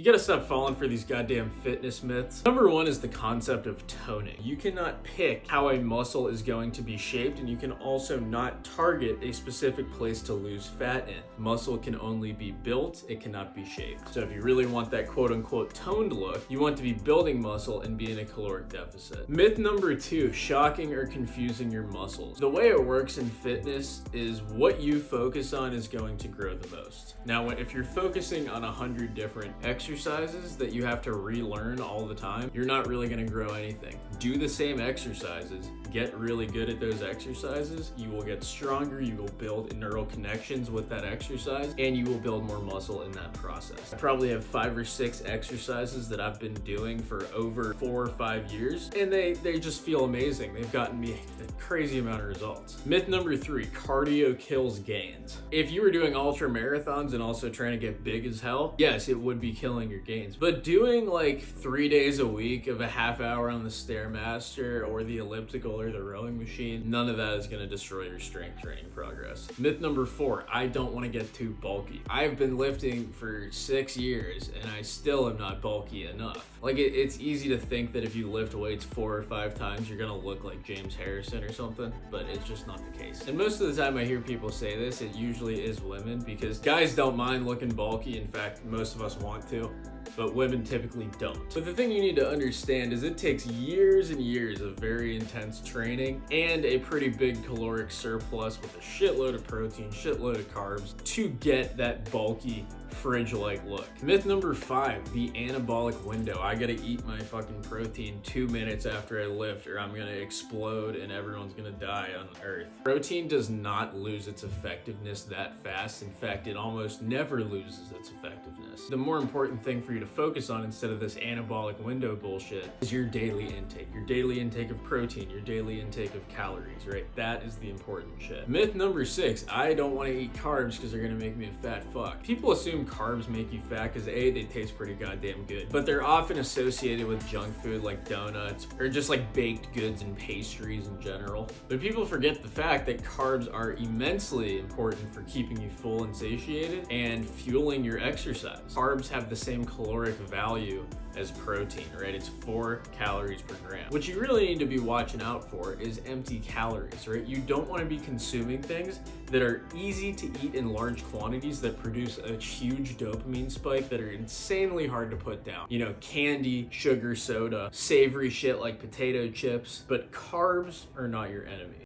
You gotta stop falling for these goddamn fitness myths. Number one is the concept of toning. You cannot pick how a muscle is going to be shaped, and you can also not target a specific place to lose fat in. Muscle can only be built, it cannot be shaped. So if you really want that quote unquote toned look, you want to be building muscle and be in a caloric deficit. Myth number two, shocking or confusing your muscles. The way it works in fitness is what you focus on is going to grow the most. Now, if you're focusing on 100 different exercises that you have to relearn all the time, you're not really going to grow anything. Do the same exercises, get really good at those exercises, you will get stronger, you will build neural connections with that exercise, and you will build more muscle in that process. I probably have 5 or 6 exercises that I've been doing for over 4 or 5 years, and they just feel amazing. They've gotten me a crazy amount of results. Myth number 3, cardio kills gains. If you were doing ultra marathons and also trying to get big as hell, yes, it would be killing your gains. But doing like 3 days a week of a half hour on the Stairmaster or the elliptical or the rowing machine, none of that is going to destroy your strength training progress. Myth number 4, I don't want to get too bulky. I've been lifting for 6 years and I still am not bulky enough. Like it's easy to think that if you lift weights 4 or 5 times, you're going to look like James Harrison or something, but it's just not the case. And most of the time I hear people say this, it usually is women, because guys don't mind looking bulky. In fact, most of us want to, but women typically don't. But the thing you need to understand is it takes years and years of very intense training and a pretty big caloric surplus with a shitload of protein, shitload of carbs to get that bulky fridge-like look. Myth number 5, the anabolic window. I gotta eat my fucking protein 2 minutes after I lift or I'm gonna explode and everyone's gonna die on Earth. Protein does not lose its effectiveness that fast. In fact, it almost never loses its effectiveness. The more important thing for you to focus on instead of this anabolic window bullshit is your daily intake of protein, your daily intake of calories, right? That is the important shit. Myth number 6, I don't want to eat carbs because they're gonna make me a fat fuck. People assume carbs make you fat because A, they taste pretty goddamn good, but they're often associated with junk food like donuts or just like baked goods and pastries in general. But people forget the fact that carbs are immensely important for keeping you full and satiated and fueling your exercise. Carbs have the same caloric value as protein, right? It's 4 calories per gram. What you really need to be watching out for is empty calories, right? You don't want to be consuming things that are easy to eat in large quantities that produce a huge dopamine spike that are insanely hard to put down. You know, candy, sugar, soda, savory shit like potato chips, but carbs are not your enemy.